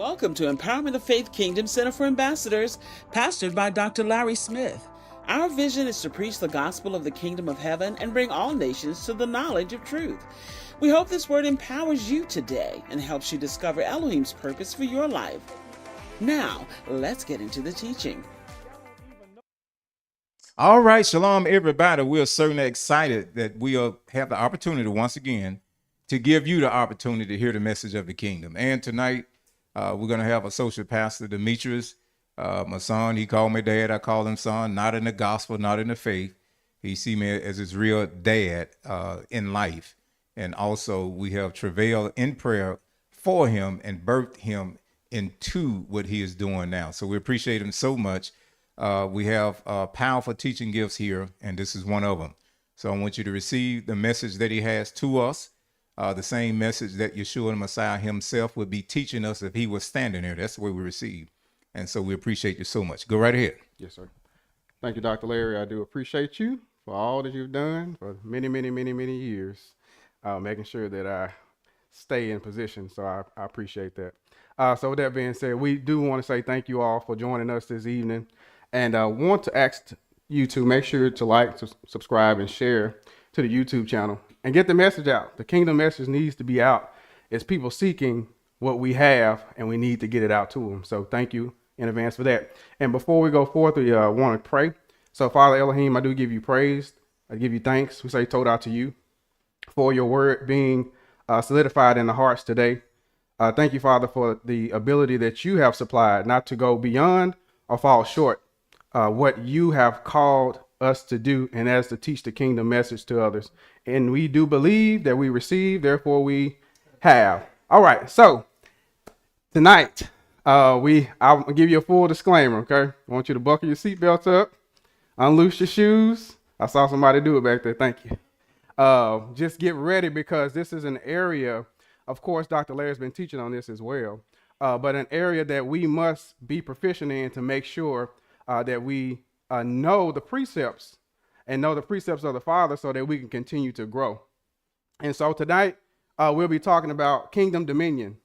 Welcome to Empowerment of Faith Kingdom Center for Ambassadors, pastored by Dr. Larry Smith. Our vision is to preach the gospel of the kingdom of heaven and bring all nations to the knowledge of truth. We hope this word empowers you today and helps you discover Elohim's purpose for your life. Now, let's get into the teaching. All right, shalom, everybody. We're certainly excited that we'll have the opportunity once again to give you the opportunity to hear the message of the kingdom. And tonight, we're going to have associate pastor Demetrius, my son. He called me dad. I call him son, not in the gospel, not in the faith. He see me as his real dad in life. And also we have travailed in prayer for him and birthed him into what he is doing now. So we appreciate him so much. We have powerful teaching gifts here, and this is one of them. So I want you to receive the message that he has to us. The same message that Yeshua the Messiah himself would be teaching us if he was standing there. That's the way we receive. And so we appreciate you so much. Go right ahead. Yes, sir. Thank you, Dr. Larry. I do appreciate you for all that you've done for many, many, many, many years, making sure that I stay in position. So I appreciate that. So with that being said, we do want to say thank you all for joining us this evening. And I want to ask you to make sure to like, to subscribe, and share to the YouTube channel and get the message out. The kingdom message needs to be out. It's people seeking what we have, and we need to get it out to them. So thank you in advance for that. And before we go forth, we want to pray. So Father Elohim, I do give you praise. I give you thanks. We say todah to you for your word being solidified in the hearts today. Thank you, Father, for the ability that you have supplied, not to go beyond or fall short what you have called us to do, and as to teach the kingdom message to others. And we do believe that we receive, therefore we have. All right, so tonight I'll give you a full disclaimer. Okay, I want you to buckle your seatbelts up, unloose your shoes. I saw somebody do it back there. Thank you. Just get ready, because this is an area, of course, Dr. Larry's been teaching on this as well, but an area that we must be proficient in to make sure that we know the precepts and know the precepts of the Father, so that we can continue to grow. And so tonight we'll be talking about kingdom dominion,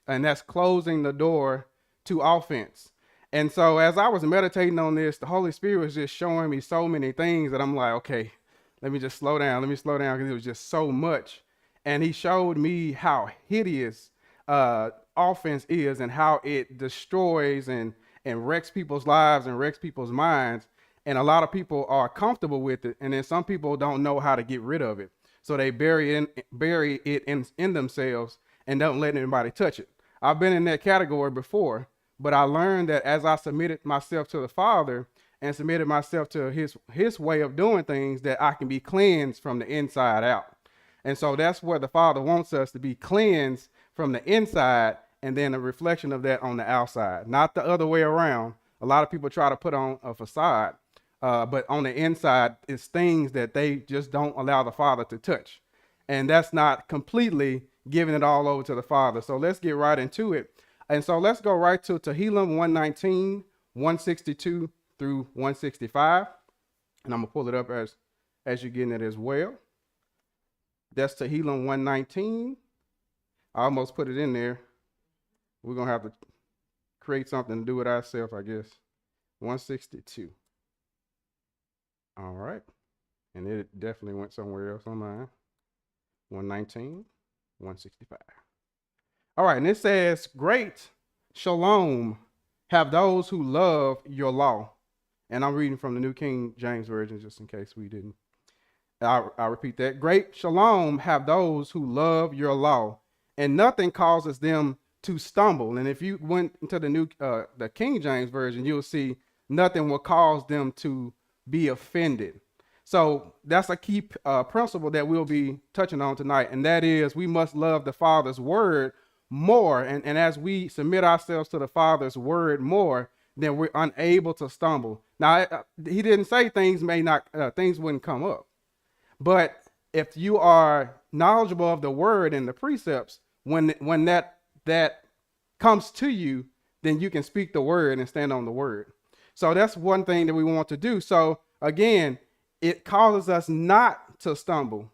and that's closing the door to offense. And so as I was meditating on this, the Holy Spirit was just showing me so many things that I'm like, okay, let me just slow down. Let me slow down, because it was just so much. And he showed me how hideous offense is, and how it destroys and wrecks people's lives and wrecks people's minds. And a lot of people are comfortable with it, and then some people don't know how to get rid of it. So they bury it in themselves and don't let anybody touch it. I've been in that category before, but I learned that as I submitted myself to the Father and submitted myself to his way of doing things, that I can be cleansed from the inside out. And so that's where the Father wants us to be cleansed from the inside, and then a reflection of that on the outside, not the other way around. A lot of people try to put on a facade, but on the inside, it's things that they just don't allow the Father to touch. And that's not completely giving it all over to the Father. So let's get right into it. And so let's go right to Tehillim 119, 162 through 165. And I'm going to pull it up as you're getting it as well. That's Tehillim 119. I almost put it in there. We're going to have to create something to do it ourselves, I guess. 162. All right. And it definitely went somewhere else on mine. 119, 165. All right. And it says, great shalom have those who love your law. And I'm reading from the New King James Version, just in case we didn't. I'll repeat that. Great shalom have those who love your law, and nothing causes them to stumble. And if you went into the King James Version, you'll see nothing will cause them to be offended. So that's a key principle that we'll be touching on tonight, and that is we must love the Father's word more. And as we submit ourselves to the Father's word more, then we're unable to stumble. Now, he didn't say things wouldn't come up. But if you are knowledgeable of the word and the precepts, when that comes to you, then you can speak the word and stand on the word. So that's one thing that we want to do. So again, it causes us not to stumble.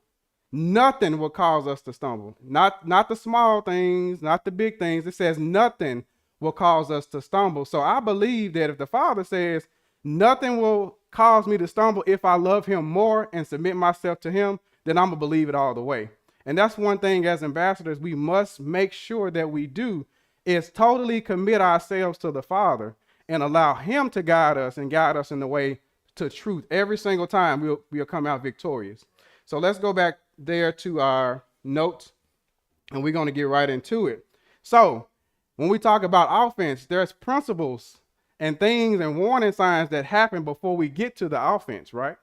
Nothing will cause us to stumble. Not the small things, not the big things. It says nothing will cause us to stumble. So I believe that if the Father says nothing will cause me to stumble if I love him more and submit myself to him, then I'm going to believe it all the way. And that's one thing as ambassadors we must make sure that we do is totally commit ourselves to the Father and allow him to guide us and guide us in the way to truth. Every single time we'll come out victorious. So let's go back there to our notes and we're going to get right into it. So when we talk about offense, there's principles and things and warning signs that happen before we get to the offense, right?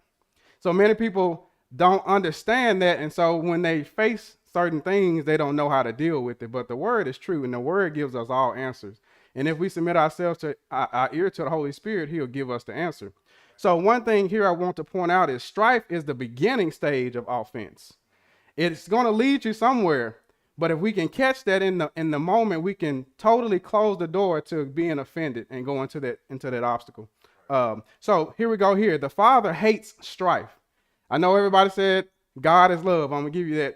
So many people don't understand that. And so when they face certain things, they don't know how to deal with it. But the word is true and the word gives us all answers. And if we submit ourselves to our ear to the Holy Spirit, he'll give us the answer. So one thing here I want to point out is strife is the beginning stage of offense. It's going to lead you somewhere. But if we can catch that in the moment, we can totally close the door to being offended and go into that obstacle. So here we go here. The Father hates strife. I know everybody said God is love. I'm gonna give you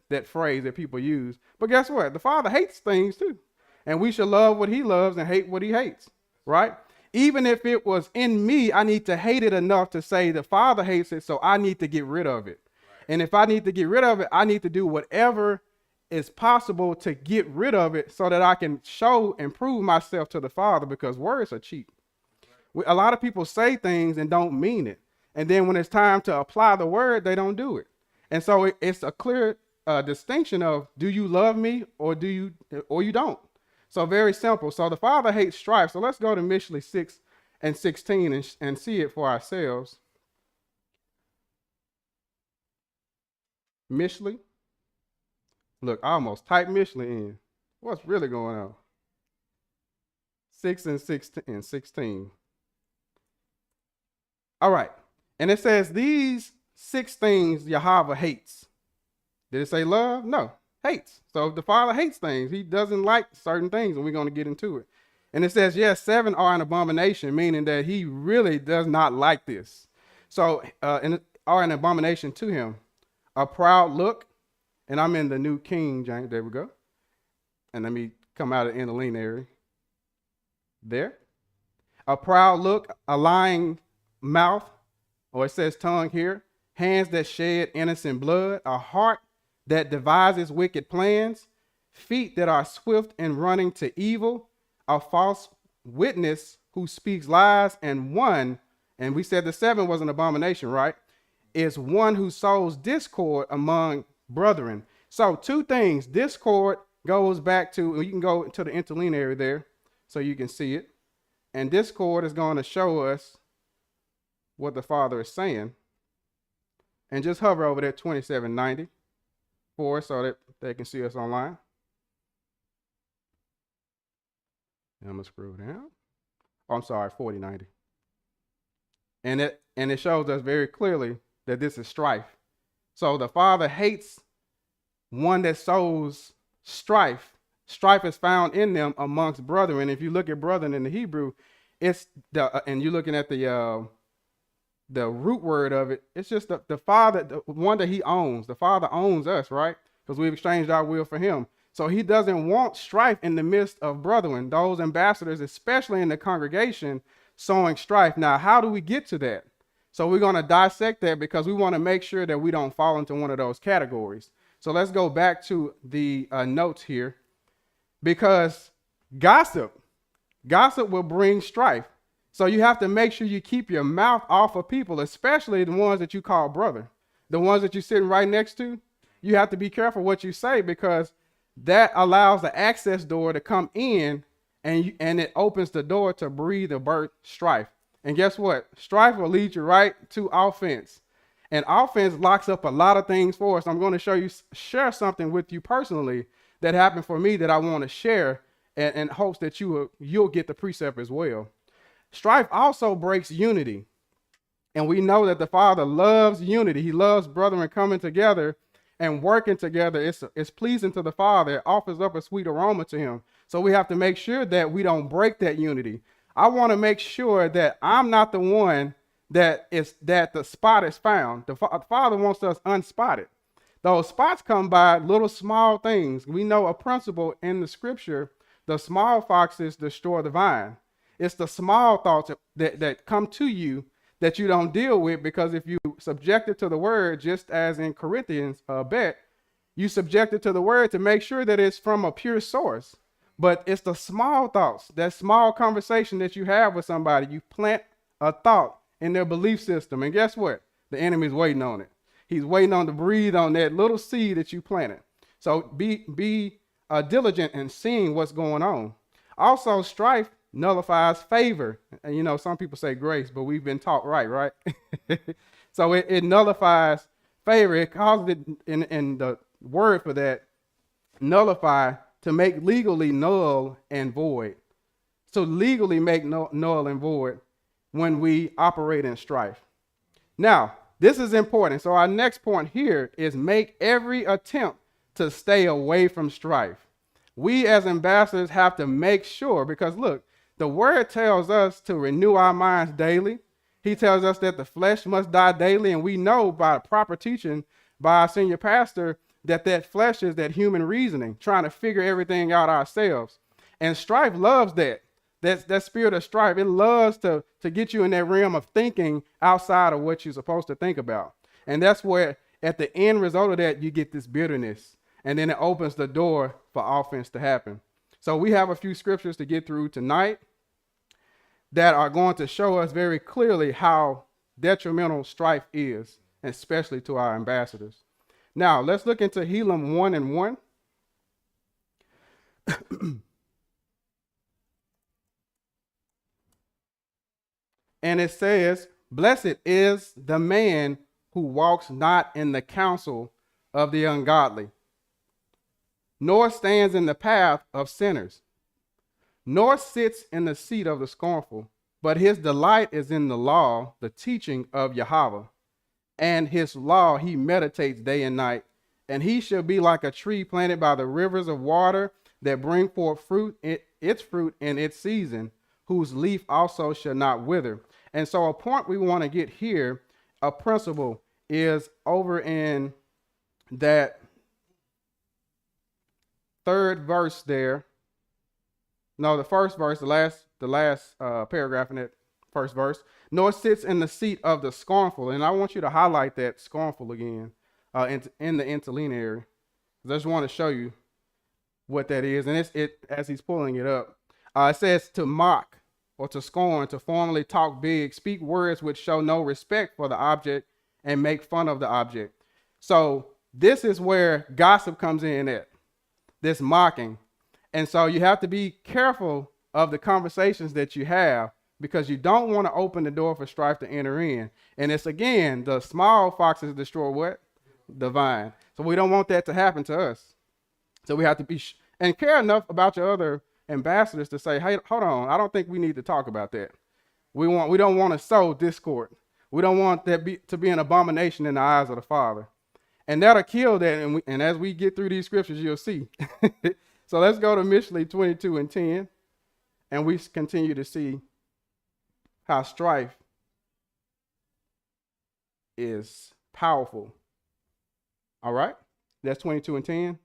that phrase that people use. But guess what? The Father hates things too. And we should love what he loves and hate what he hates, right? Even if it was in me, I need to hate it enough to say the Father hates it, so I need to get rid of it. And if I need to get rid of it, I need to do whatever is possible to get rid of it so that I can show and prove myself to the Father, because words are cheap. A lot of people say things and don't mean it. And then when it's time to apply the word, they don't do it. And so it's a clear distinction of, do you love me or you don't? So very simple. So the Father hates strife. So let's go to Mishley 6 and 16 and see it for ourselves. Mishley. Look, I almost typed Mishley in. What's really going on? 6 and 16. All right. And it says these 6 things Yahweh hates. Did it say love? No, hates. So if the Father hates things, he doesn't like certain things, and we're going to get into it. And it says, yes, 7 are an abomination, meaning that he really does not like this. So and are an abomination to him. A proud look, and I'm in the New King James. There we go. And let me come out of interlineary. There. A proud look, a lying mouth, or it says tongue here, hands that shed innocent blood, a heart that devises wicked plans, feet that are swift in running to evil, a false witness who speaks lies, and one, and we said the 7 was an abomination, right? Is one who sows discord among brethren. So 2 things. Discord goes back to, you can go to the interlineary there so you can see it. And discord is going to show us what the Father is saying. And just hover over there 2790 for us so that they can see us online. And I'm going to scroll down. Oh, I'm sorry, 4090. And it shows us very clearly that this is strife. So the Father hates one that sows strife. Strife is found in them amongst brethren. If you look at brethren in the Hebrew, it's and you're looking at the root word of it. It's just the Father, the one that he owns. The Father owns us, right? Because we've exchanged our will for him. So he doesn't want strife in the midst of brethren, those ambassadors, especially in the congregation, sowing strife. Now, how do we get to that? So we're going to dissect that because we want to make sure that we don't fall into one of those categories. So let's go back to the notes here, because gossip will bring strife. So you have to make sure you keep your mouth off of people, especially the ones that you call brother, the ones that you're sitting right next to. You have to be careful what you say, because that allows the access door to come in, and it opens the door to breathe or birth strife. And guess what? Strife will lead you right to offense. And offense locks up a lot of things for us. I'm going to share something with you personally that happened for me that I want to share, and hopes that you'll get the precept as well. Strife also breaks unity. And we know that the Father loves unity. He loves brethren coming together and working together. It's pleasing to the Father. It offers up a sweet aroma to him. So we have to make sure that we don't break that unity. I want to make sure that I'm not the one that the spot is found. The Father wants us unspotted. Those spots come by little small things. We know a principle in the scripture The small foxes destroy the vine. It's the small thoughts that come to you that you don't deal with, because if you subject it to the word, just as in Corinthians, you subject it to the word to make sure that it's from a pure source. But it's the small thoughts, that small conversation that you have with somebody. You plant a thought in their belief system, and guess what? The enemy's waiting on it. He's waiting on to breathe on that little seed that you planted. So be diligent in seeing what's going on. Also, strife nullifies favor. And you know, some people say grace, but we've been taught right? So it nullifies favor. It causes it, in the word for that, nullify, to make legally null and void. So legally make null and void when we operate in strife. Now, this is important. So our next point here is make every attempt to stay away from strife. We as ambassadors have to make sure, because look, the word tells us to renew our minds daily. He tells us that the flesh must die daily, and we know by proper teaching by our senior pastor that flesh is that human reasoning, trying to figure everything out ourselves. And strife loves that. That spirit of strife, it loves to get you in that realm of thinking outside of what you're supposed to think about. And that's where, at the end result of that, you get this bitterness. And then it opens the door for offense to happen. So we have a few scriptures to get through tonight that are going to show us very clearly how detrimental strife is, especially to our ambassadors. Now, let's look into Helaman 1:1. And it says, blessed is the man who walks not in the counsel of the ungodly, nor stands in the path of sinners, nor sits in the seat of the scornful, but his delight is in the law, the teaching of Yahweh. And his law he meditates day and night. And he shall be like a tree planted by the rivers of water that bring forth its fruit in its season, whose leaf also shall not wither. And so a point we want to get here, a principle, is over in that third verse there. No, the first verse, the last paragraph in that first verse. Nor sits in the seat of the scornful. And I want you to highlight that scornful again in the interlineary. I just want to show you what that is. And it as he's pulling it up. It says to mock or to scorn, to formally talk big, speak words which show no respect for the object, and make fun of the object. So this is where gossip comes in at, this mocking. And so you have to be careful of the conversations that you have, because you don't want to open the door for strife to enter in. And it's, again, the small foxes destroy what? The vine. So we don't want that to happen to us. So we have to be and care enough about your other ambassadors to say, hey, hold on, I don't think we need to talk about that. We don't want to sow discord. We don't want that to be an abomination in the eyes of the Father. And that'll kill that. And as we get through these scriptures, you'll see. So let's go to Mishlei 22:10, and we continue to see how strife is powerful. All right, that's 22:10.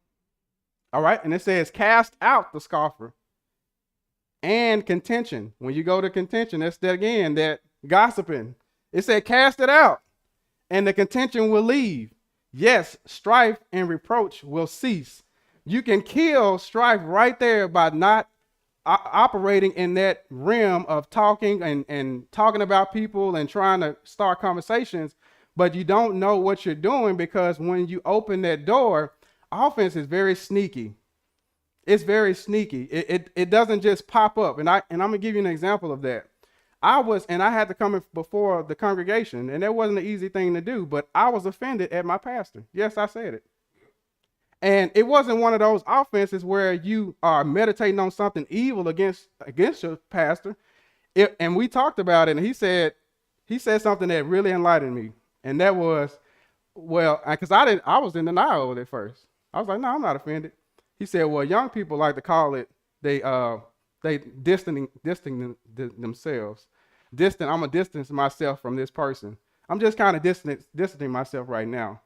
All right, and it says, cast out the scoffer and contention. When you go to contention, that's that again, that gossiping. It said, cast it out, and the contention will leave. Yes, strife and reproach will cease. You can kill strife right there by not operating in that realm of talking and talking about people and trying to start conversations, but you don't know what you're doing, because when you open that door, offense is very sneaky. It's very sneaky. It doesn't just pop up. And I'm gonna give you an example of that. I had to come before the congregation, and that wasn't an easy thing to do, but I was offended at my pastor. Yes, I said it. And it wasn't one of those offenses where you are meditating on something evil against your pastor. And we talked about it, and he said something that really enlightened me. And that was, well, because I was in denial of it first. I was like, no, I'm not offended. He said, well, young people like to call it, they distancing themselves. I'm gonna distance myself from this person. I'm just kind of distancing myself right now.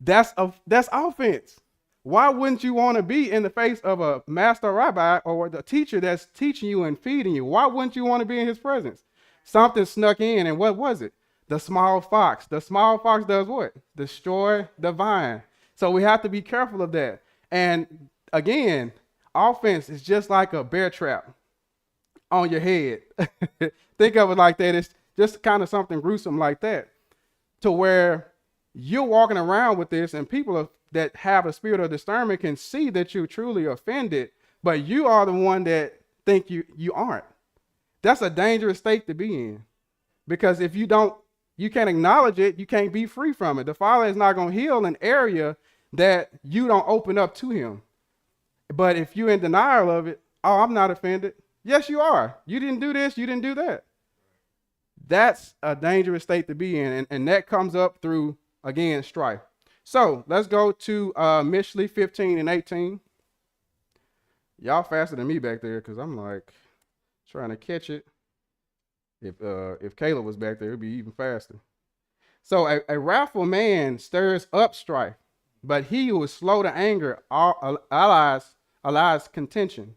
That's offense. Why wouldn't you want to be in the face of a master rabbi or the teacher that's teaching you and feeding you? Why wouldn't you want to be in his presence? Something snuck in, and what was it? The small fox. The small fox does what? Destroy the vine. So we have to be careful of that. And again, offense is just like a bear trap on your head. Think of it like that. It's just kind of something gruesome like that, to where you're walking around with this, and people that have a spirit of discernment can see that you're truly offended, but you are the one that think you aren't. That's a dangerous state to be in, because if you can't acknowledge it, you can't be free from it. The Father is not going to heal an area that you don't open up to him. But if you're in denial of it, oh, I'm not offended. Yes, you are. You didn't do this. You didn't do that. That's a dangerous state to be in. And that comes up through, again, strife. So let's go to Mishley 15 and 18. Y'all faster than me back there, because I'm like trying to catch it. If Caleb was back there, it'd be even faster. So a wrathful man stirs up strife, but he who is slow to anger allows contention.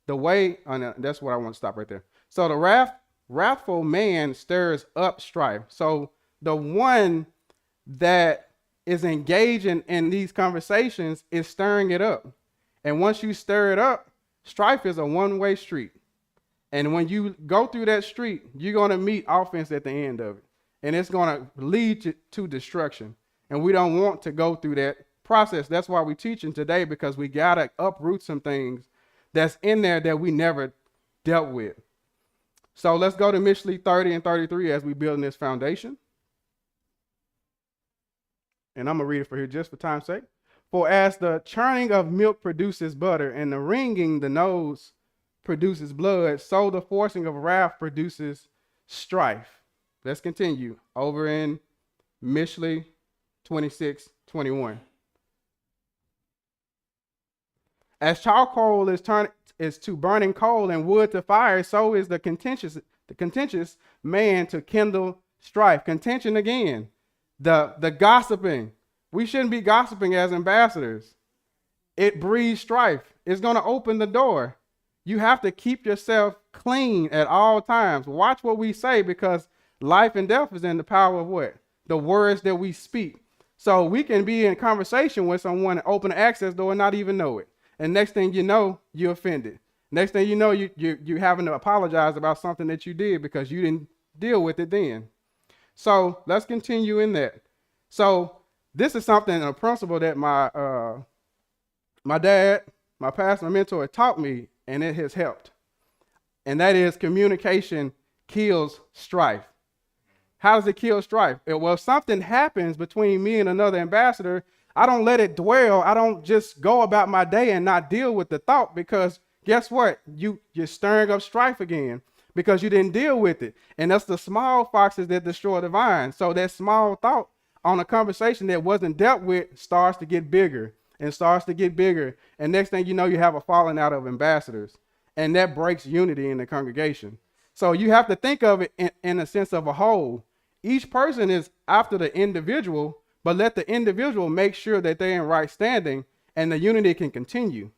That's what I want to stop right there. So the wrathful man stirs up strife. So the one that is engaging in these conversations is stirring it up. And once you stir it up, strife is a one-way street. And when you go through that street, you're going to meet offense at the end of it. And it's going to lead to destruction. And we don't want to go through that process. That's why we're teaching today, because we got to uproot some things that's in there that we never dealt with. So let's go to Mishley 30 and 33 as we build this foundation. And I'm going to read it for here just for time's sake. For as the churning of milk produces butter, and the wringing the nose produces blood, so the forcing of wrath produces strife. Let's continue over in Mishley 26:21. As charcoal is to burning coal and wood to fire, so is the contentious man to kindle strife. Contention again. The gossiping. We shouldn't be gossiping as ambassadors. It breeds strife. It's going to open the door. You have to keep yourself clean at all times. Watch what we say, because life and death is in the power of what? The words that we speak. So we can be in conversation with someone and open an access door and not even know it. And next thing you know, you're offended. Next thing you know, you're having to apologize about something that you did because you didn't deal with it then. So let's continue in that. So this is something, a principle that my dad, my pastor, my mentor taught me, and it has helped. And that is communication kills strife. How does it kill strife? Well, if something happens between me and another ambassador, I don't let it dwell. I don't just go about my day and not deal with the thought, because guess what? You're stirring up strife again because you didn't deal with it. And that's the small foxes that destroy the vine. So that small thought on a conversation that wasn't dealt with starts to get bigger and starts to get bigger. And next thing you know, you have a falling out of ambassadors, and that breaks unity in the congregation. So you have to think of it in a sense of a whole. Each person is after the individual, but let the individual make sure that they're in right standing and the unity can continue.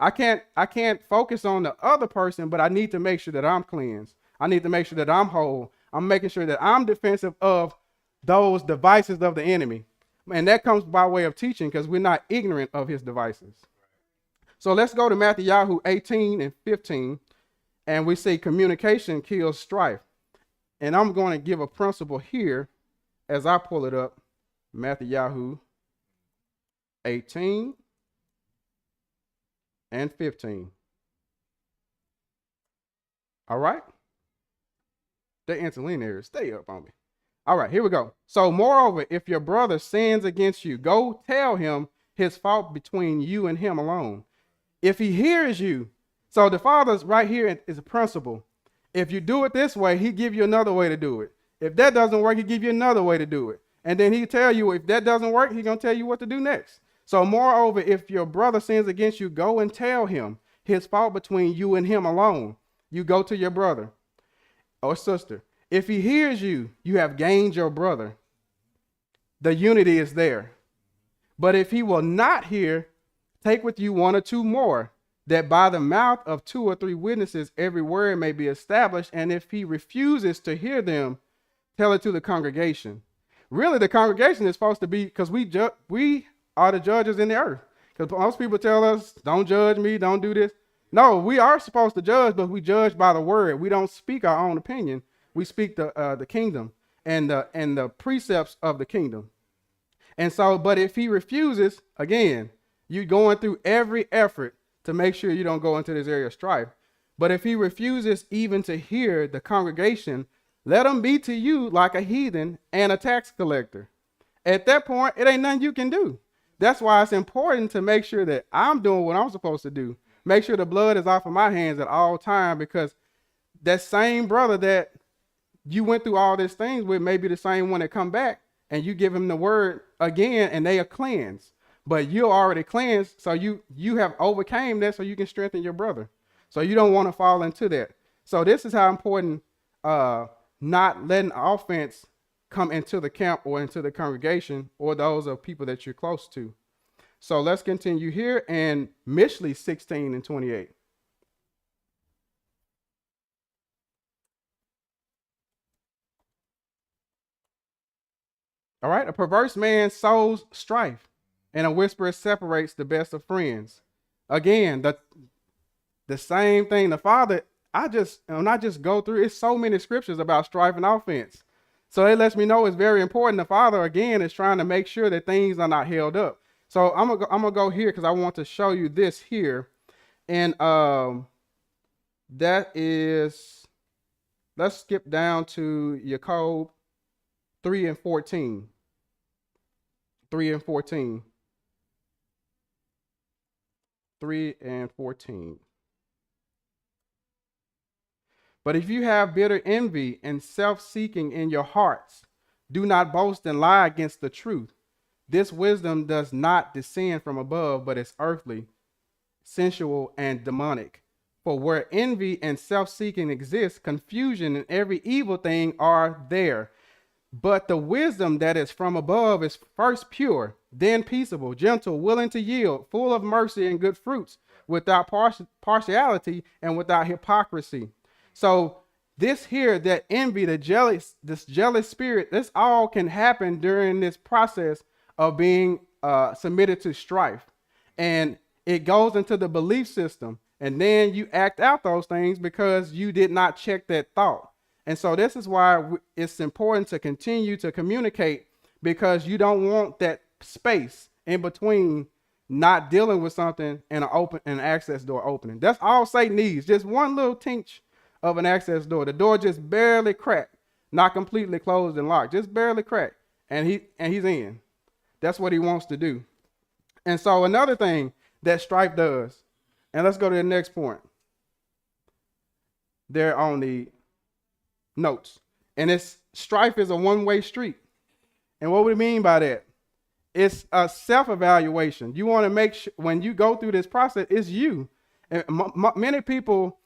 I can't focus on the other person, but I need to make sure that I'm cleansed. I need to make sure that I'm whole. I'm making sure that I'm defensive of those devices of the enemy. And that comes by way of teaching, because we're not ignorant of his devices. So let's go to Matthew 18 and 15. And we say communication kills strife. And I'm going to give a principle here as I pull it up. Matthew 18 and 15. All right? The interlinears, stay up on me. All right, here we go. So moreover, if your brother sins against you, go tell him his fault between you and him alone. If he hears you, so the Father's right here is a principle. If you do it this way, he give you another way to do it. If that doesn't work, he give you another way to do it. And then he tell you, if that doesn't work, he's going to tell you what to do next. So moreover, if your brother sins against you, go and tell him his fault between you and him alone. You go to your brother or sister. If he hears you, you have gained your brother. The unity is there. But if he will not hear, take with you one or two more, that by the mouth of two or three witnesses every word may be established. And if he refuses to hear them, tell it to the congregation. Really, the congregation is supposed to be, because we are the judges in the earth. Because most people tell us, don't judge me, don't do this. No, we are supposed to judge, but we judge by the word. We don't speak our own opinion. We speak the kingdom and the precepts of the kingdom. And so, but if he refuses, again, you're going through every effort to make sure you don't go into this area of strife. But if he refuses even to hear the congregation, let him be to you like a heathen and a tax collector. At that point, it ain't nothing you can do. That's why it's important to make sure that I'm doing what I'm supposed to do. Make sure the blood is off of my hands at all time, because that same brother that you went through all these things with may be the same one that come back and you give him the word again and they are cleansed. But you're already cleansed, so you have overcame that, so you can strengthen your brother. So you don't want to fall into that. So this is how important not letting offense come into the camp or into the congregation or those of people that you're close to. So let's continue here in Mishley 16 and 28. All right, a perverse man sows strife, and a whisperer separates the best of friends. Again, the same thing. The Father, when I just go through, it's so many scriptures about strife and offense. So it lets me know it's very important. The Father, again, is trying to make sure that things are not held up. So I'm gonna go here because I want to show you this here. And that is, let's skip down to Jacob 3 and 14. 3 and 14. 3 and 14. But if you have bitter envy and self-seeking in your hearts, do not boast and lie against the truth. This wisdom does not descend from above, but is earthly, sensual, and demonic. For where envy and self-seeking exist, confusion and every evil thing are there. But the wisdom that is from above is first pure, then peaceable, gentle, willing to yield, full of mercy and good fruits, without partiality and without hypocrisy. So this here, that envy, this jealous spirit, this all can happen during this process of being submitted to strife. And it goes into the belief system. And then you act out those things because you did not check that thought. And so this is why it's important to continue to communicate, because you don't want that space in between not dealing with something and an access door opening. That's all Satan needs. Just one little tinge of an access door. The door just barely cracked, not completely closed and locked, just barely cracked. And he's in. That's what he wants to do. And so another thing that strife does, and let's go to the next point. There on the notes. And it's strife is a one-way street. And what we mean by that? It's a self-evaluation. You want to make sure when you go through this process, it's you. And many people,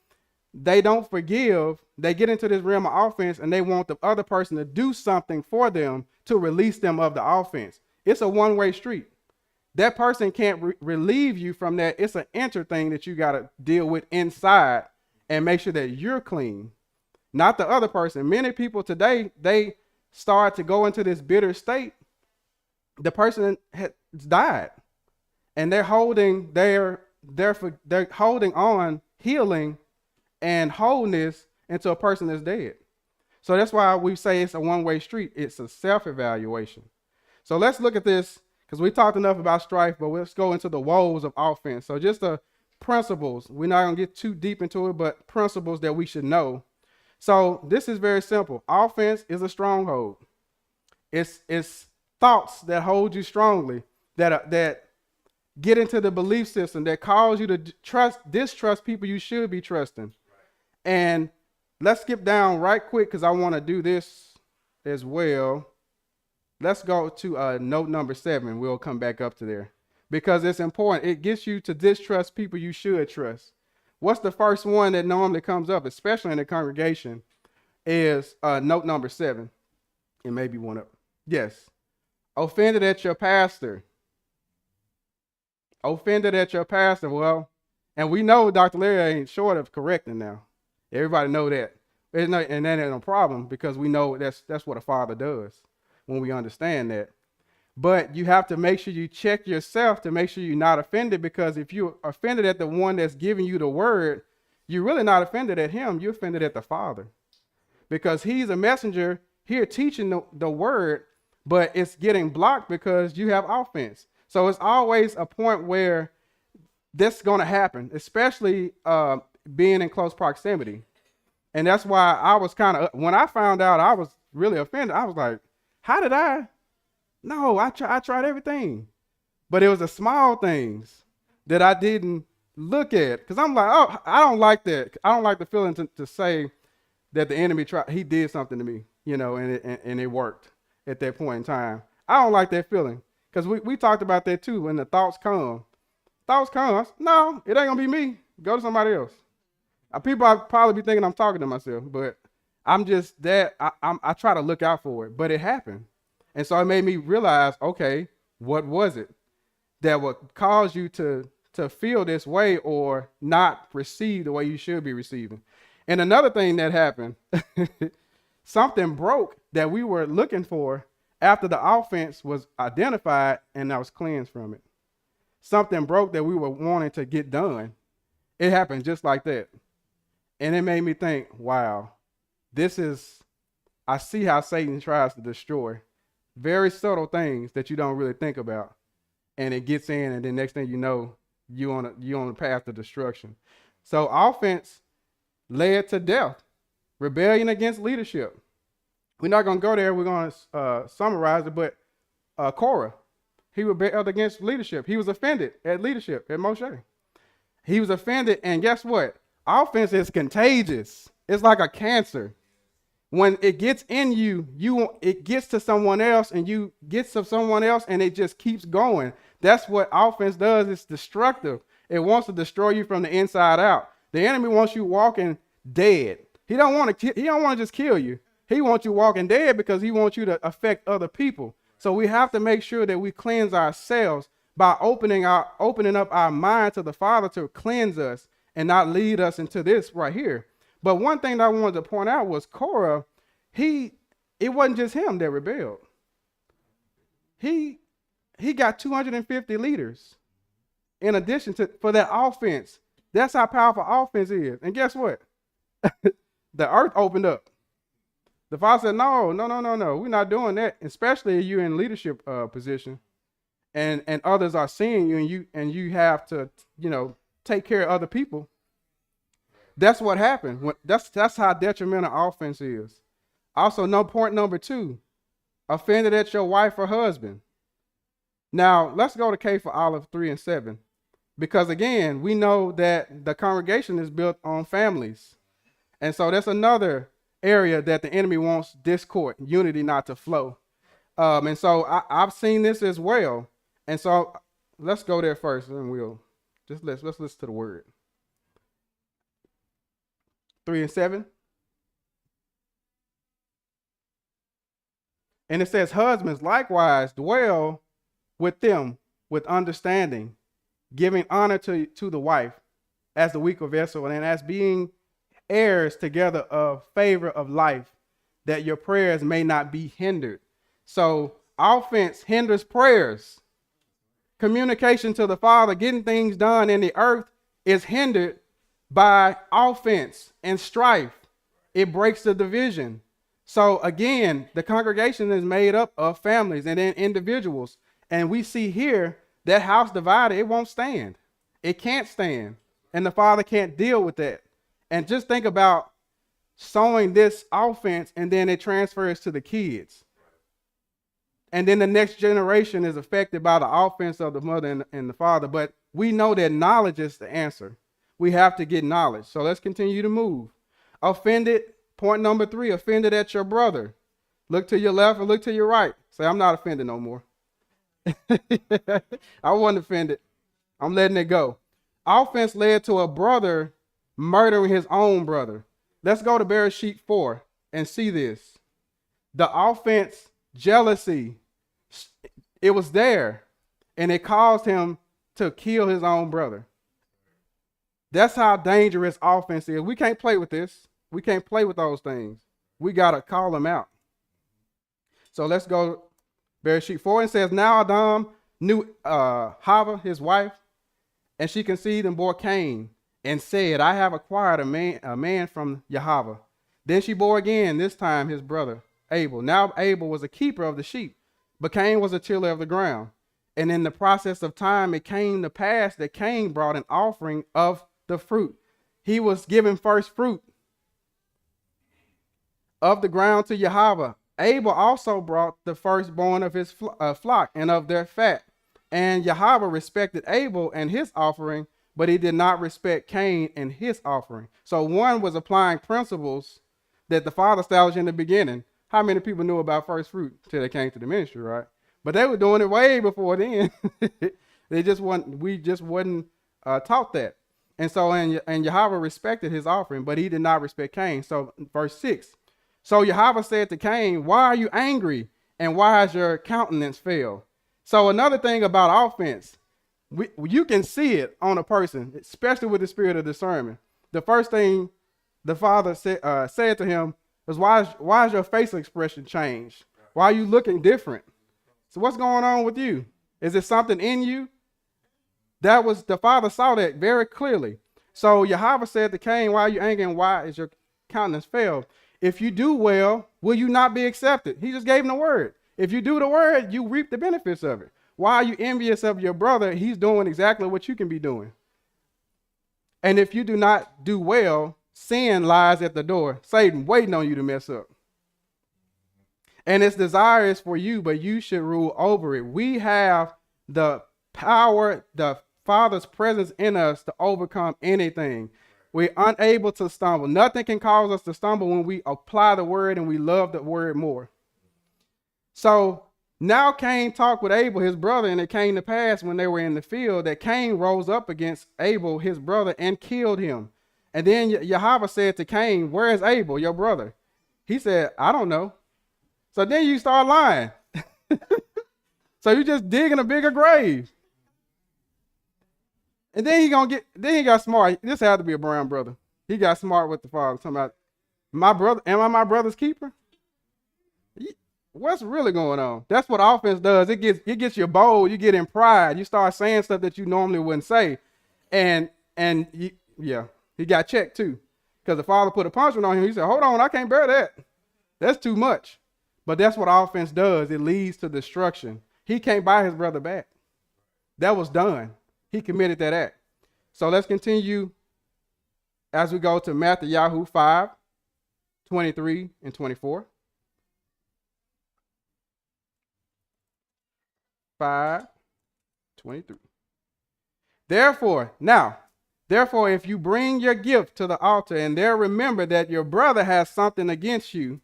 they don't forgive. They get into this realm of offense and they want the other person to do something for them to release them of the offense. It's a one-way street. That person can't relieve you from that. It's an inner thing that you got to deal with inside and make sure that you're clean, not the other person. Many people today, they start to go into this bitter state. The person has died, and they're holding holding on healing and wholeness into a person that's dead. So that's why we say it's a one-way street. It's a self-evaluation. So let's look at this, because we talked enough about strife, but let's go into the woes of offense. So just the principles. We're not going to get too deep into it, but principles that we should know. So this is very simple. Offense is a stronghold. It's thoughts that hold you strongly, that get into the belief system, that cause you to distrust people you should be trusting. And let's skip down right quick, because I want to do this as well. Let's go to note number 7. We'll come back up to there, because it's important. It gets you to distrust people you should trust. What's the first one that normally comes up, especially in the congregation, is note number 7. It may be one up. Yes. Offended at your pastor. offended at your pastor. Well, and we know Dr. Larry ain't short of correcting now. Everybody know that. And that ain't no problem because we know that's what a father does when we understand that. But you have to make sure you check yourself to make sure you're not offended, because if you're offended at the one that's giving you the word, you're really not offended at him. You're offended at the Father, because he's a messenger here teaching the word, but it's getting blocked because you have offense. So it's always a point where this is going to happen, especially being in close proximity. And that's why I was when I found out I was really offended, I was like, how did I? No, I tried everything, but it was the small things that I didn't look at, because I'm like, oh, I don't like that. I don't like the feeling to say that the enemy he did something to me, and it worked at that point in time. I don't like that feeling, because we talked about that too. When the thoughts come, no, it ain't gonna be me. Go to somebody else. People probably be thinking I'm talking to myself, but I'm just that I try to look out for it, but it happened. And so it made me realize, okay, what was it that would cause you to feel this way or not receive the way you should be receiving? And another thing that happened, something broke that we were looking for after the offense was identified and I was cleansed from it. Something broke that we were wanting to get done. It happened just like that. And it made me think, wow, I see how Satan tries to destroy. Very subtle things that you don't really think about, and it gets in, and then next thing you know, you on the path to destruction. So offense led to death, rebellion against leadership. We're not going to go there. We're going to summarize it, but Korah, he rebelled against leadership. He was offended at leadership at Moshe. He was offended, and guess what? Offense is contagious. It's like a cancer. When it gets in you, it gets to someone else, and you get to someone else, and it just keeps going. That's what offense does. It's destructive. It wants to destroy you from the inside out. The enemy wants you walking dead. He don't want to just kill you. He wants you walking dead because he wants you to affect other people. So we have to make sure that we cleanse ourselves by opening up our mind to the Father to cleanse us and not lead us into this right here. But one thing that I wanted to point out was Korah, it wasn't just him that rebelled. He got 250 leaders in addition for that offense. That's how powerful offense is. And guess what? The earth opened up. The Father said, no, we're not doing that, especially if you're in leadership position and others are seeing you and you have to, take care of other people. That's what happened. That's how detrimental offense is. Also, point number 2, offended at your wife or husband. Now, let's go to K for Olive 3 and 7. Because again, we know that the congregation is built on families. And so that's another area that the enemy wants discord, unity not to flow. And so I've seen this as well. And so let's go there first, and let's listen to the word. 3 and 7. And it says, husbands likewise dwell with them with understanding, giving honor to the wife as the weaker vessel, and as being heirs together of favor of life, that your prayers may not be hindered. So offense hinders prayers. Communication to the Father, getting things done in the earth, is hindered by offense and strife. It breaks the division. So again, the congregation is made up of families and then individuals. And we see here that house divided, it won't stand. It can't stand. And the Father can't deal with that. And just think about sowing this offense and then it transfers to the kids. And then the next generation is affected by the offense of the mother and the father. But we know that knowledge is the answer. We have to get knowledge. So let's continue to move. Offended, point number 3, offended at your brother. Look to your left and look to your right. Say, I'm not offended no more. I wasn't offended. I'm letting it go. Offense led to a brother murdering his own brother. Let's go to Bereshit 4 and see this. The offense, jealousy, it was there, and it caused him to kill his own brother. That's how dangerous offense is. We can't play with this. We can't play with those things. We got to call them out. So let's go Bereshit 4 and says, now Adam knew Hava, his wife, and she conceived and bore Cain, and said, I have acquired a man from Yahweh. Then she bore again, this time his brother Abel. Now Abel was a keeper of the sheep, but Cain was a tiller of the ground. And in the process of time, it came to pass that Cain brought an offering of the fruit. He was given first fruit of the ground to Yahweh. Abel also brought the firstborn of his flock and of their fat. And Yahweh respected Abel and his offering, but he did not respect Cain and his offering. So one was applying principles that the Father established in the beginning. How many people knew about first fruit till they came to the ministry, right? But they were doing it way before then. We just wasn't taught that. And so, and Yahweh respected his offering, but he did not respect Cain. So verse 6, so Yahweh said to Cain, why are you angry? And why has your countenance failed? So another thing about offense, you can see it on a person, especially with the spirit of discernment. The first thing the Father said to him was, why is your facial expression changed? Why are you looking different? So what's going on with you? Is it something in you? The Father saw that very clearly. So Yahweh said to Cain, why are you angry and why is your countenance failed? If you do well, will you not be accepted? He just gave him the word. If you do the word, you reap the benefits of it. Why are you envious of your brother? He's doing exactly what you can be doing. And if you do not do well, sin lies at the door. Satan waiting on you to mess up. And its desire is for you, but you should rule over it. We have the power, the Father's presence in us to overcome anything. We're unable to stumble. Nothing can cause us to stumble when we apply the word and we love the word more. So now Cain talked with Abel, his brother, and it came to pass when they were in the field that Cain rose up against Abel, his brother, and killed him. And then Yahweh said to Cain, where is Abel, your brother? He said, I don't know. So then you start lying. So you just digging a bigger grave. And then he got smart. This had to be a brown brother. He got smart with the Father. Talking about, my brother, am I my brother's keeper? What's really going on? That's what offense does. It gets you bold. You get in pride. You start saying stuff that you normally wouldn't say. And he got checked too. Because the Father put a punishment on him. He said, hold on, I can't bear that. That's too much. But that's what offense does. It leads to destruction. He can't buy his brother back. That was done. He committed that act. So let's continue as we go to Matthew 5:23 and 24. 5:23. Therefore, if you bring your gift to the altar and there remember that your brother has something against you,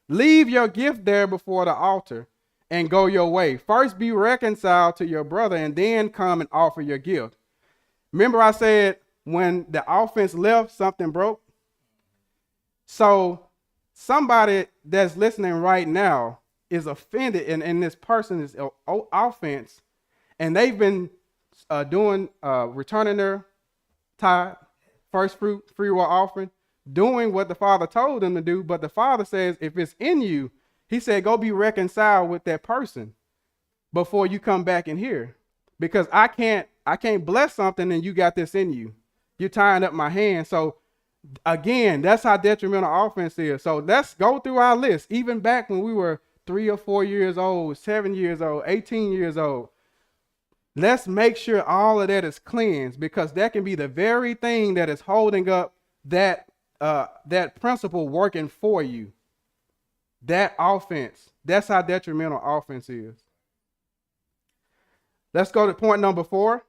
leave your gift there before the altar and go your way. First be reconciled to your brother and then come and offer your gift. Remember I said when the offense left, something broke? So somebody that's listening right now is offended and this person is offense, and they've been returning their tithe, first fruit, free will offering, doing what the Father told them to do. But the Father says, if it's in you, he said, go be reconciled with that person before you come back in here, because I can't bless something and you got this in you. You're tying up my hand. So again, that's how detrimental offense is. So let's go through our list, even back when we were 3 or 4 years old, 7 years old, 18 years old. Let's make sure all of that is cleansed, because that can be the very thing that is holding up that principle working for you. That offense. That's how detrimental offense is. Let's go to point number 4.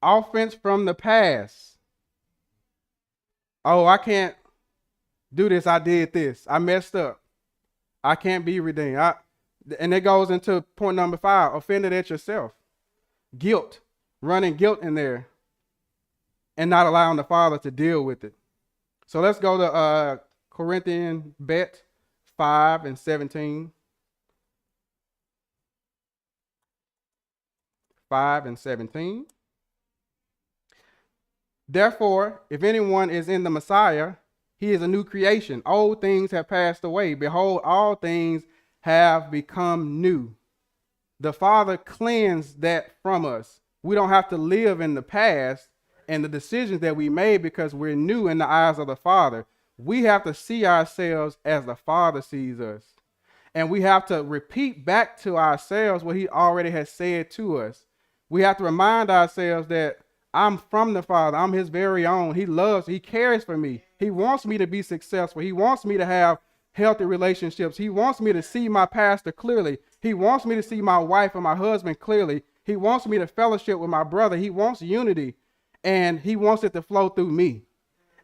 Offense from the past. Oh, I can't do this. I did this. I messed up. I can't be redeemed. And it goes into point number 5, offended at yourself. Guilt, running guilt in there and not allowing the Father to deal with it. So let's go to Corinthians 5:17. 5 and 17. Therefore, if anyone is in the Messiah, he is a new creation. Old things have passed away. Behold, all things have become new. The Father cleansed that from us. We don't have to live in the past and the decisions that we made because we're new in the eyes of the Father. We have to see ourselves as the Father sees us. And we have to repeat back to ourselves what he already has said to us. We have to remind ourselves that I'm from the Father. I'm his very own. He loves, he cares for me. He wants me to be successful. He wants me to have healthy relationships. He wants me to see my pastor clearly. He wants me to see my wife and my husband clearly. He wants me to fellowship with my brother. He wants unity, and he wants it to flow through me.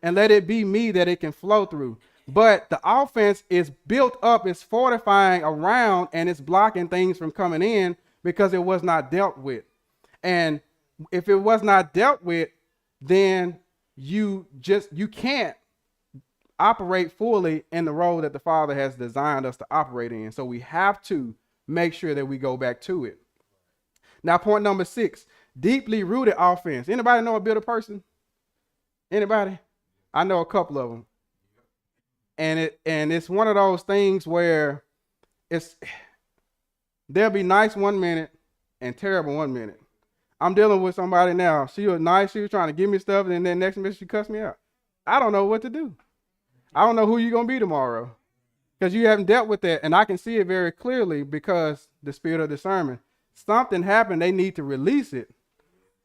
And let it be me that it can flow through. But the offense is built up, it's fortifying around, and it's blocking things from coming in because it was not dealt with. And if it was not dealt with, then you can't operate fully in the role that the Father has designed us to operate in. So we have to make sure that we go back to it. Now, point number 6, deeply rooted offense. Anybody know a bitter person? Anybody? I know a couple of them. And it's one of those things where they'll be nice one minute and terrible one minute. I'm dealing with somebody now. She was nice. She was trying to give me stuff. And then next minute she cussed me out. I don't know what to do. I don't know who you're going to be tomorrow because you haven't dealt with that. And I can see it very clearly because the spirit of discernment. Something happened. They need to release it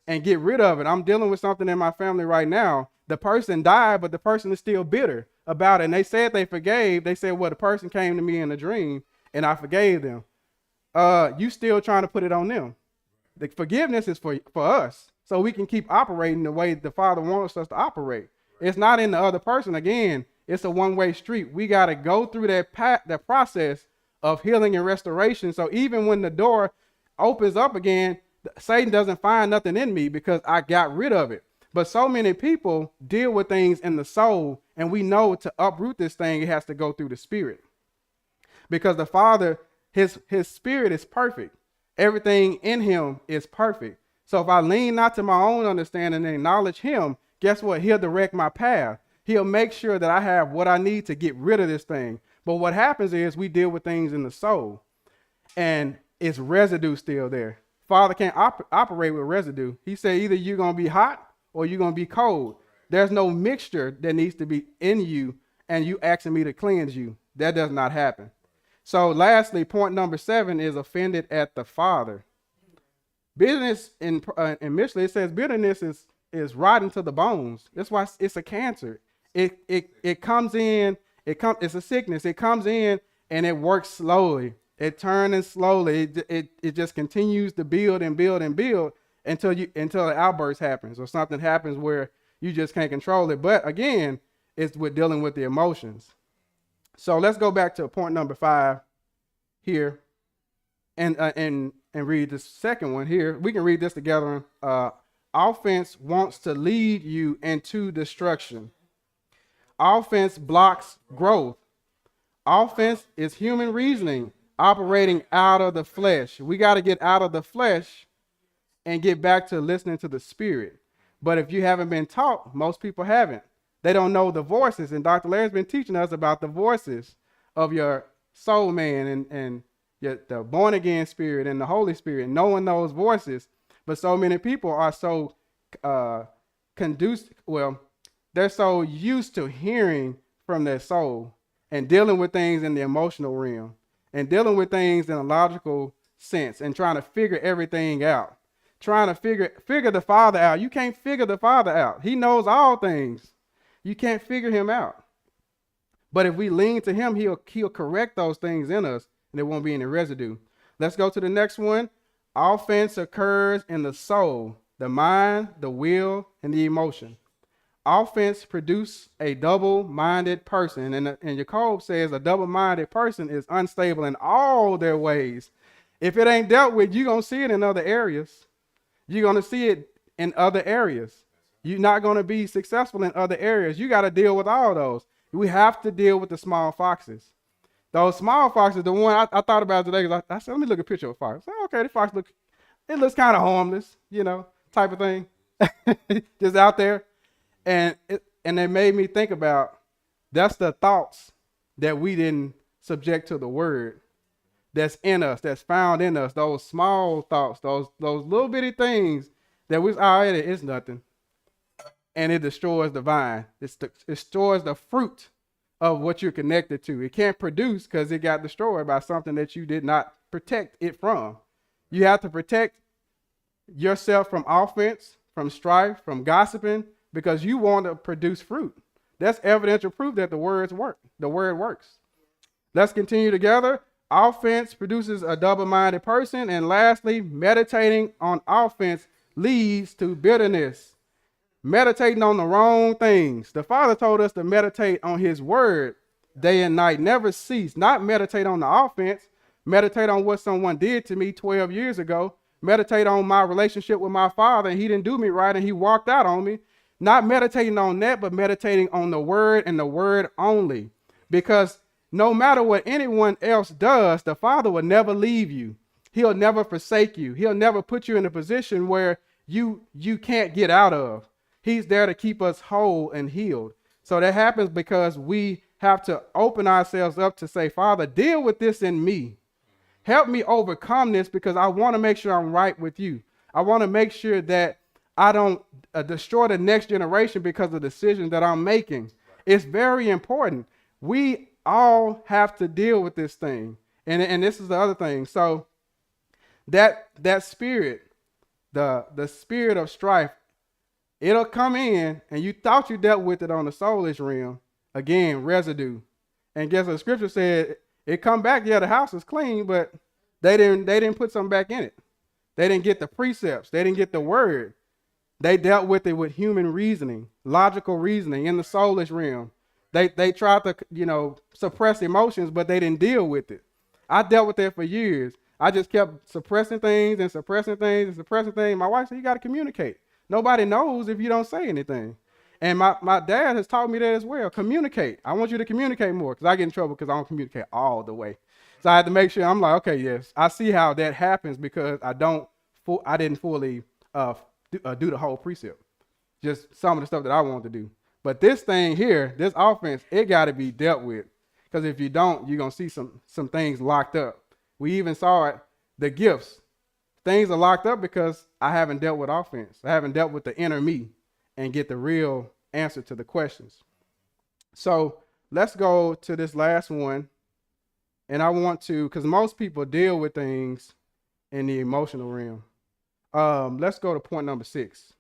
and get rid of it. I'm dealing with something in my family right now. The person died, but the person is still bitter about it. And they said they forgave. They said, well, the person came to me in a dream and I forgave them. You still trying to put it on them. The forgiveness is for us so we can keep operating the way the Father wants us to operate. It's not in the other person. Again, it's a one-way street. We got to go through that process of healing and restoration. So even when the door opens up again, Satan doesn't find nothing in me because I got rid of it. But so many people deal with things in the soul, and we know to uproot this thing, it has to go through the spirit. Because the Father, his spirit is perfect. Everything in him is perfect. So if I lean not to my own understanding and acknowledge him, guess what? He'll direct my path. He'll make sure that I have what I need to get rid of this thing. But what happens is we deal with things in the soul, and it's residue still there. Father can't operate with residue. He said either you're going to be hot or you're going to be cold. There's no mixture that needs to be in you, and you asking me to cleanse you. That does not happen. So lastly, point number 7 is offended at the Father. Bitterness in Mishlei, it says bitterness is rotten to the bones. That's why it's a cancer. It comes in, it's a sickness. It comes in and it works slowly. It turns slowly. It just continues to build and build and build until an outburst happens or something happens where you just can't control it. But again, it's with dealing with the emotions. So let's go back to point number 5 here and read the second one here. We can read this together. Offense wants to lead you into destruction. Offense blocks growth. Offense is human reasoning operating out of the flesh. We got to get out of the flesh and get back to listening to the spirit. But if you haven't been taught, most people haven't. They don't know the voices. And Dr. Larry's been teaching us about the voices of your soul man and the born again spirit and the Holy Spirit. No one knows voices. But so many people are so they're so used to hearing from their soul and dealing with things in the emotional realm and dealing with things in a logical sense and trying to figure everything out. Trying to figure the Father out. You can't figure the Father out. He knows all things. You can't figure him out. But if we lean to him, he'll correct those things in us and there won't be any residue. Let's go to the next one. Offense occurs in the soul, the mind, the will, and the emotion. Offense produces a double-minded person. And Jacob says a double-minded person is unstable in all their ways. If it ain't dealt with, you're going to see it in other areas. You're going to see it in other areas. You're not going to be successful in other areas. You got to deal with all those. We have to deal with the small foxes. Those small foxes, the one I thought about today, because I said, let me look at a picture of a fox. I said, okay, the fox look It looks kind of harmless, type of thing, just out there. And it made me think about, that's the thoughts that we didn't subject to the word that's in us, that's found in us, those small thoughts, those little bitty things that we, it's nothing. And it destroys the vine. It destroys the fruit of what you're connected to. It can't produce because it got destroyed by something that you did not protect it from. You have to protect yourself from offense, from strife, from gossiping, because you want to produce fruit. That's evidential proof that the word works. Let's continue together. Offense produces a double-minded person. And lastly, meditating on offense leads to bitterness. Meditating on the wrong things. The Father told us to meditate on his word day and night. Never cease. Not meditate on the offense. Meditate on what someone did to me 12 years ago. Meditate on my relationship with my father, and he didn't do me right and he walked out on me. Not meditating on that, but meditating on the word and the word only. Because no matter what anyone else does, the Father will never leave you. He'll never forsake you. He'll never put you in a position where you can't get out of. He's there to keep us whole and healed. So that happens because we have to open ourselves up to say, Father, deal with this in me. Help me overcome this because I want to make sure I'm right with you. I want to make sure that I don't destroy the next generation because of the decisions that I'm making. It's very important. We all have to deal with this thing. And this is the other thing. So that spirit, the spirit of strife, it'll come in, and you thought you dealt with it on the soulish realm. Again, residue. And guess what the scripture said? It come back, yeah, the house is clean, but they didn't put something back in it. They didn't get the precepts. They didn't get the word. They dealt with it with human reasoning, logical reasoning in the soulish realm. They tried to, suppress emotions, but they didn't deal with it. I dealt with that for years. I just kept suppressing things and suppressing things and suppressing things. My wife said, you got to communicate. Nobody knows if you don't say anything. And my dad has taught me that as well. Communicate. I want you to communicate more because I get in trouble because I don't communicate all the way. So I had to make sure. I'm like, okay, yes, I see how that happens because I didn't fully do the whole precept. Just some of the stuff that I wanted to do. But this thing here, this offense, it got to be dealt with. Because if you don't, you're going to see some things locked up. We even saw it, the gifts. Things are locked up because I haven't dealt with offense. I haven't dealt with the inner me and get the real answer to the questions. So let's go to this last one. And I want to, because most people deal with things in the emotional realm. Let's go to point number 6.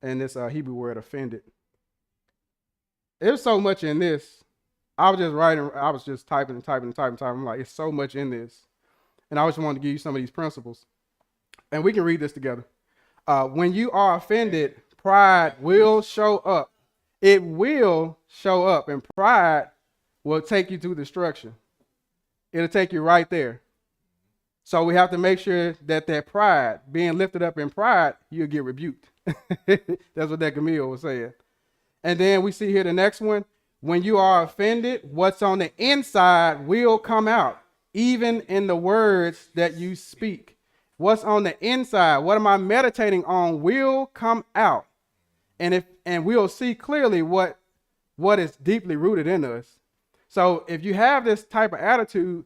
And this Hebrew word, offended. There's so much in this. I was just typing. I'm like, it's so much in this. And I just wanted to give you some of these principles. And we can read this together. When you are offended, pride will show up. It will show up, and pride will take you to destruction. It'll take you right there. So we have to make sure that pride, being lifted up in pride, you'll get rebuked. That's what that Camille was saying. And then we see here the next one. When you are offended, what's on the inside will come out, even in the words that you speak. What's on the inside, what am I meditating on, will come out. And we'll see clearly what is deeply rooted in us. So if you have this type of attitude,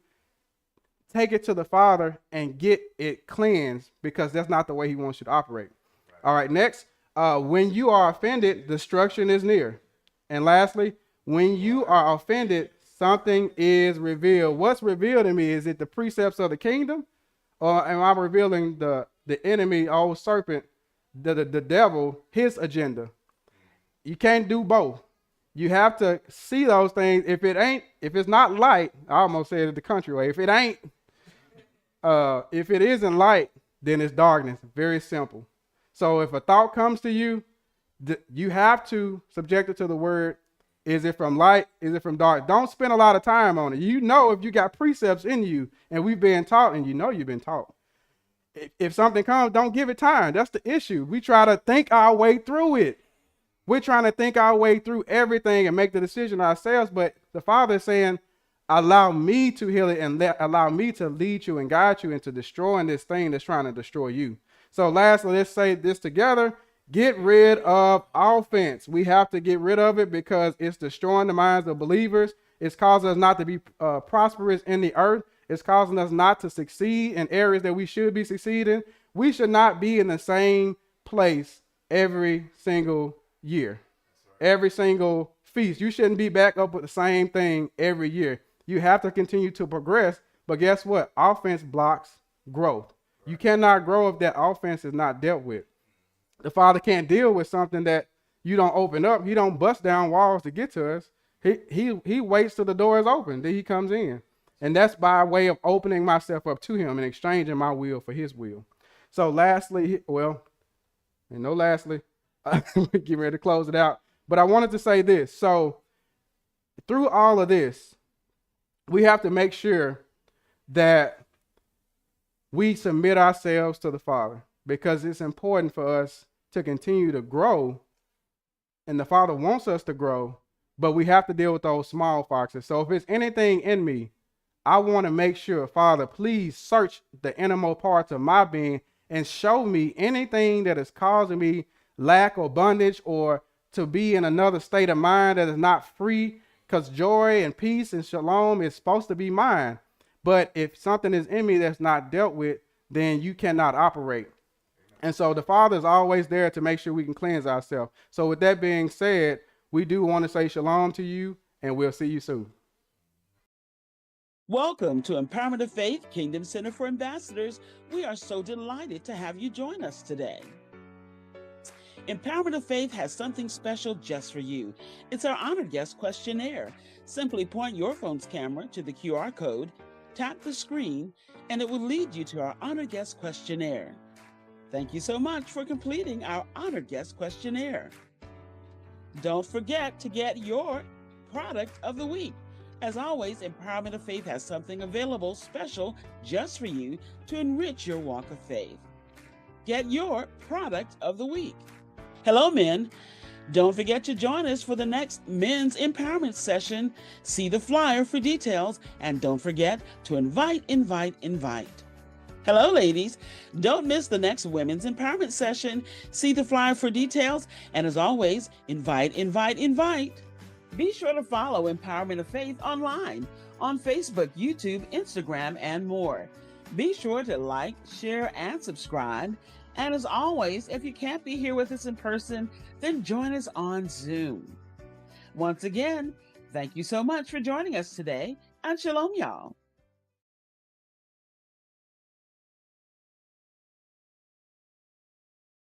take it to the Father and get it cleansed, because that's not the way he wants you to operate. All right, next, when you are offended, destruction is near. And lastly, when you are offended, something is revealed. What's revealed to me? Is it the precepts of the kingdom? Or am I revealing the enemy, old serpent, the devil, his agenda? You can't do both. You have to see those things. If it's not light, I almost said it the country way. If it isn't light, then it's darkness. Very simple. So if a thought comes to you, you have to subject it to the word. Is it from light? Is it from dark? Don't spend a lot of time on it. You know if you got precepts in you, and we've been taught, and you know you've been taught. If something comes, don't give it time. That's the issue. We try to think our way through it. We're trying to think our way through everything and make the decision ourselves. But the Father is saying, Allow me to heal it and allow me to lead you and guide you into destroying this thing that's trying to destroy you. So lastly, let's say this together. Get rid of offense. We have to get rid of it because it's destroying the minds of believers. It's causing us not to be prosperous in the earth. It's causing us not to succeed in areas that we should be succeeding. We should not be in the same place every single year, every single feast. You shouldn't be back up with the same thing every year. You have to continue to progress. But guess what? Offense blocks growth. You cannot grow if that offense is not dealt with. The Father can't deal with something that you don't open up. He don't bust down walls to get to us. He waits till the door is open, then he comes in. And that's by way of opening myself up to him and exchanging my will for his will. So lastly, we're getting ready to close it out. But I wanted to say this. So through all of this, we have to make sure that we submit ourselves to the Father, because it's important for us to continue to grow. And the Father wants us to grow, but we have to deal with those small foxes. So if it's anything in me, I want to make sure, Father, please search the innermost parts of my being and show me anything that is causing me lack or bondage, or to be in another state of mind that is not free, because joy and peace and shalom is supposed to be mine. But if something is in me that's not dealt with, then you cannot operate. And so the Father is always there to make sure we can cleanse ourselves. So with that being said, we do want to say shalom to you, and we'll see you soon. Welcome to Empowerment of Faith, Kingdom Center for Ambassadors. We are so delighted to have you join us today. Empowerment of Faith has something special just for you. It's our honored guest questionnaire. Simply point your phone's camera to the QR code, tap the screen, and it will lead you to our honored guest questionnaire. Thank you so much for completing our honored guest questionnaire. Don't forget to get your product of the week. As always, Empowerment of Faith has something available special just for you to enrich your walk of faith. Get your product of the week. Hello, men. Don't forget to join us for the next men's empowerment session. See the flyer for details, and don't forget to invite. Hello, ladies. Don't miss the next women's empowerment session. See the flyer for details, and as always, invite. Be sure to follow Empowerment of Faith online on Facebook, YouTube, Instagram, and more. Be sure to like, share, and subscribe. And as always, if you can't be here with us in person, then join us on Zoom. Once again, thank you so much for joining us today, and shalom, y'all.